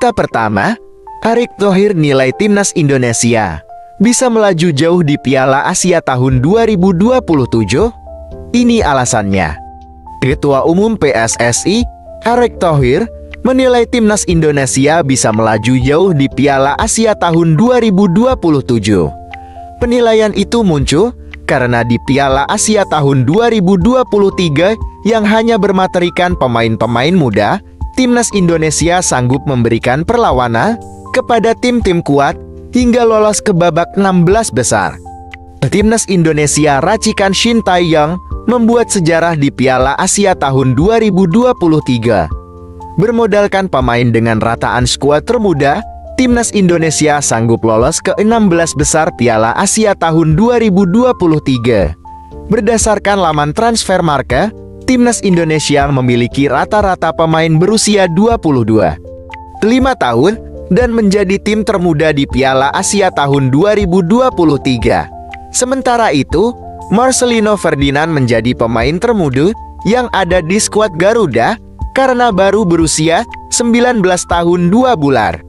Berita pertama, Erick Thohir nilai timnas Indonesia bisa melaju jauh di Piala Asia tahun 2027. Ini alasannya. Ketua Umum PSSI, Erick Thohir, menilai timnas Indonesia bisa melaju jauh di Piala Asia tahun 2027. Penilaian itu muncul karena di Piala Asia tahun 2023 yang hanya bermaterikan pemain-pemain muda, timnas Indonesia sanggup memberikan perlawanan kepada tim-tim kuat hingga lolos ke babak 16 besar. Timnas Indonesia racikan Shin Tae-yong membuat sejarah di Piala Asia tahun 2023. Bermodalkan pemain dengan rataan skuad termuda, timnas Indonesia sanggup lolos ke 16 besar Piala Asia tahun 2023. Berdasarkan laman Transfermarkt, timnas Indonesia memiliki rata-rata pemain berusia 22, 5 tahun dan menjadi tim termuda di Piala Asia tahun 2023. Sementara itu, Marcelino Ferdinand menjadi pemain termuda yang ada di skuad Garuda karena baru berusia 19 tahun 2 bulan.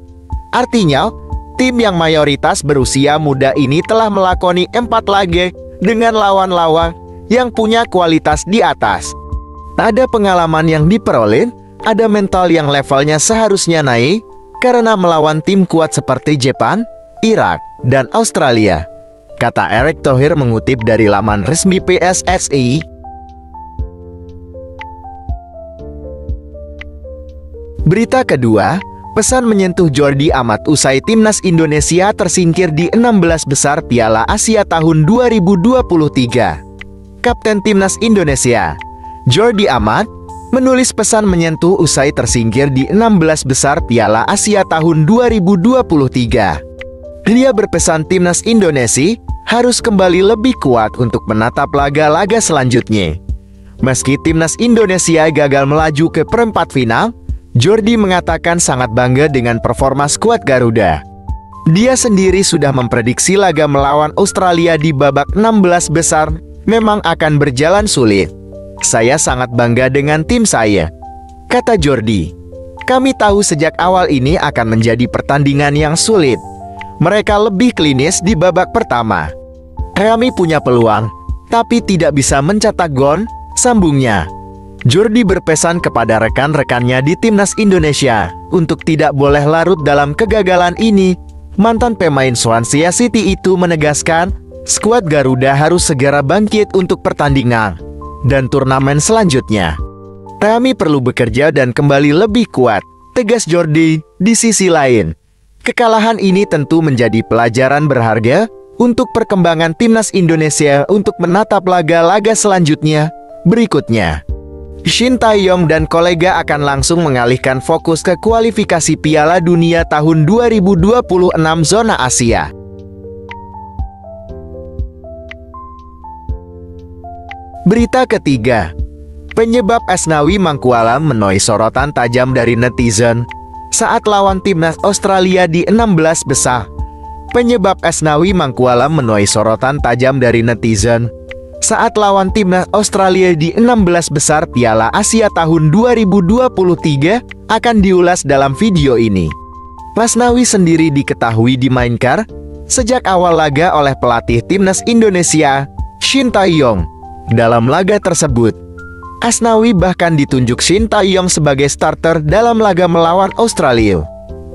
Artinya, tim yang mayoritas berusia muda ini telah melakoni 4 laga dengan lawan-lawan yang punya kualitas di atas. Ada pengalaman yang diperoleh, ada mental yang levelnya seharusnya naik karena melawan tim kuat seperti Jepang, Irak, dan Australia, kata Erick Thohir mengutip dari laman resmi PSSI. Berita kedua, pesan menyentuh Jordi Amat usai timnas Indonesia tersingkir di 16 besar Piala Asia tahun 2023. Kapten timnas Indonesia, Jordi Amat, menulis pesan menyentuh usai tersingkir di 16 besar Piala Asia tahun 2023. Dia berpesan timnas Indonesia harus kembali lebih kuat untuk menatap laga-laga selanjutnya. Meski timnas Indonesia gagal melaju ke perempat final, Jordi mengatakan sangat bangga dengan performa skuad Garuda. Dia sendiri sudah memprediksi laga melawan Australia di babak 16 besar memang akan berjalan sulit. Saya sangat bangga dengan tim saya, kata Jordi. Kami tahu sejak awal ini akan menjadi pertandingan yang sulit. Mereka lebih klinis di babak pertama. Kami punya peluang, tapi tidak bisa mencetak gol, sambungnya. Jordi berpesan kepada rekan-rekannya di timnas Indonesia untuk tidak boleh larut dalam kegagalan ini. Mantan pemain Swansea City itu menegaskan, skuad Garuda harus segera bangkit untuk pertandingan dan turnamen selanjutnya. Kami perlu bekerja dan kembali lebih kuat, tegas Jordi. Di sisi lain, kekalahan ini tentu menjadi pelajaran berharga untuk perkembangan timnas Indonesia untuk menatap laga-laga selanjutnya. Berikutnya, Shin Tae-yong dan kolega akan langsung mengalihkan fokus ke kualifikasi Piala Dunia tahun 2026 zona Asia. Berita ketiga, penyebab Asnawi Mangkualam menuai sorotan tajam dari netizen saat lawan timnas Australia di 16 besar. Penyebab Asnawi Mangkualam menuai sorotan tajam dari netizen saat lawan timnas Australia di 16 besar Piala Asia tahun 2023 akan diulas dalam video ini. Asnawi sendiri diketahui dimainkan sejak awal laga oleh pelatih timnas Indonesia, Shin Tae-yong. Dalam laga tersebut, Asnawi bahkan ditunjuk Shin Tae-yong sebagai starter dalam laga melawan Australia.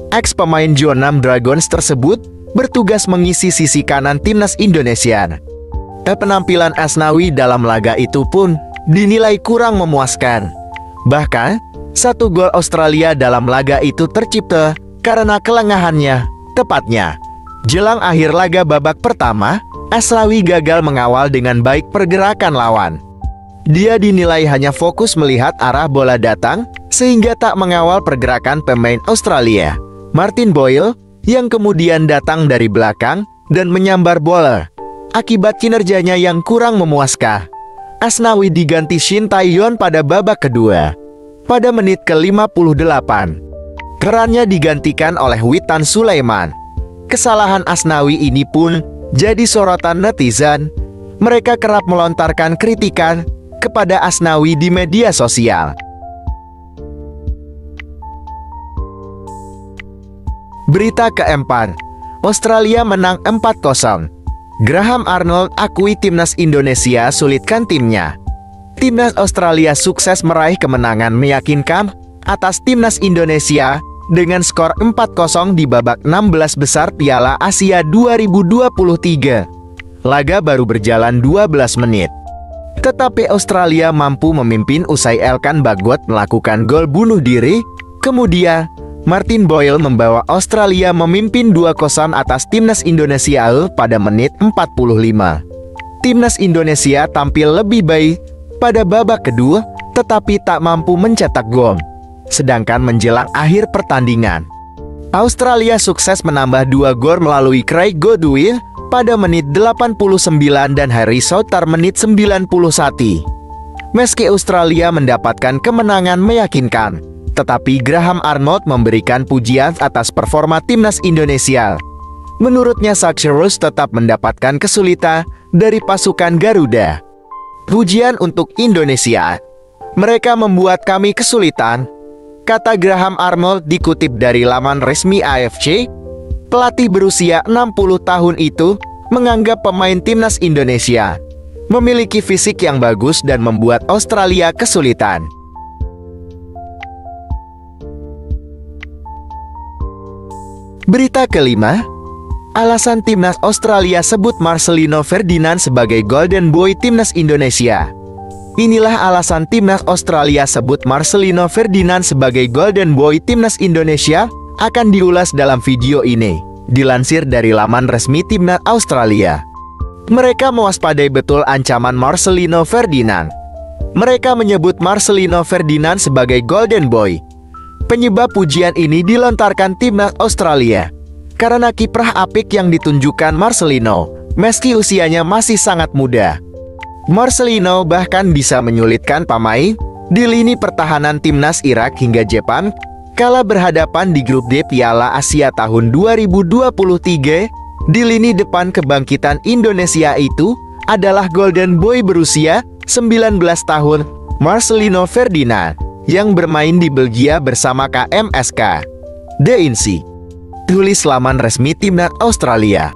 Ex-pemain Jeonnam Dragons tersebut bertugas mengisi sisi kanan timnas Indonesia. Penampilan Asnawi dalam laga itu pun dinilai kurang memuaskan. Bahkan, 1 gol Australia dalam laga itu tercipta karena kelengahannya. Tepatnya, jelang akhir laga babak pertama, Asnawi gagal mengawal dengan baik pergerakan lawan. Dia dinilai hanya fokus melihat arah bola datang, sehingga tak mengawal pergerakan pemain Australia, Martin Boyle, yang kemudian datang dari belakang dan menyambar bola. Akibat kinerjanya yang kurang memuaskan, Asnawi diganti Shin Tae-yong pada babak kedua. Pada menit ke-58, perannya digantikan oleh Witan Sulaiman. Kesalahan Asnawi ini pun jadi sorotan netizen. Mereka kerap melontarkan kritikan kepada Asnawi di media sosial. Berita keempat, Australia menang 4-0. Graham Arnold akui timnas Indonesia sulitkan timnya. Timnas Australia sukses meraih kemenangan meyakinkan atas timnas Indonesia dengan skor 4-0 di babak 16 besar Piala Asia 2023. Laga baru berjalan 12 menit. Tetapi Australia mampu memimpin usai Elkan Bagot melakukan gol bunuh diri. Kemudian, Martin Boyle membawa Australia memimpin 2-0 atas timnas Indonesia pada menit 45. Timnas Indonesia tampil lebih baik pada babak kedua, tetapi tak mampu mencetak gol. Sedangkan menjelang akhir pertandingan, Australia sukses menambah 2 gol melalui Craig Goodwin pada menit 89 dan Harry Souttar menit 91. Meski Australia mendapatkan kemenangan meyakinkan, tetapi Graham Arnold memberikan pujian atas performa timnas Indonesia. Menurutnya, Saxerus tetap mendapatkan kesulitan dari pasukan Garuda. Pujian untuk Indonesia. Mereka membuat kami kesulitan, kata Graham Arnold dikutip dari laman resmi AFC. Pelatih berusia 60 tahun itu menganggap pemain timnas Indonesia memiliki fisik yang bagus dan membuat Australia kesulitan. Berita kelima, alasan timnas Australia sebut Marcelino Ferdinand sebagai Golden Boy timnas Indonesia. Inilah alasan timnas Australia sebut Marcelino Ferdinand sebagai Golden Boy timnas Indonesia, akan diulas dalam video ini. Dilansir dari laman resmi timnas Australia. Mereka mewaspadai betul ancaman Marcelino Ferdinand. Mereka menyebut Marcelino Ferdinand sebagai Golden Boy. Penyebab pujian ini dilontarkan timnas Australia karena kiprah apik yang ditunjukkan Marcelino, meski usianya masih sangat muda. Marcelino bahkan bisa menyulitkan pemain di lini pertahanan timnas Irak hingga Jepang kala berhadapan di grup D Piala Asia tahun 2023. Di lini depan kebangkitan Indonesia itu adalah Golden Boy berusia 19 tahun, Marcelino Ferdinand, yang bermain di Belgia bersama KMSK. The Insi. Tulis laman resmi timnas Australia.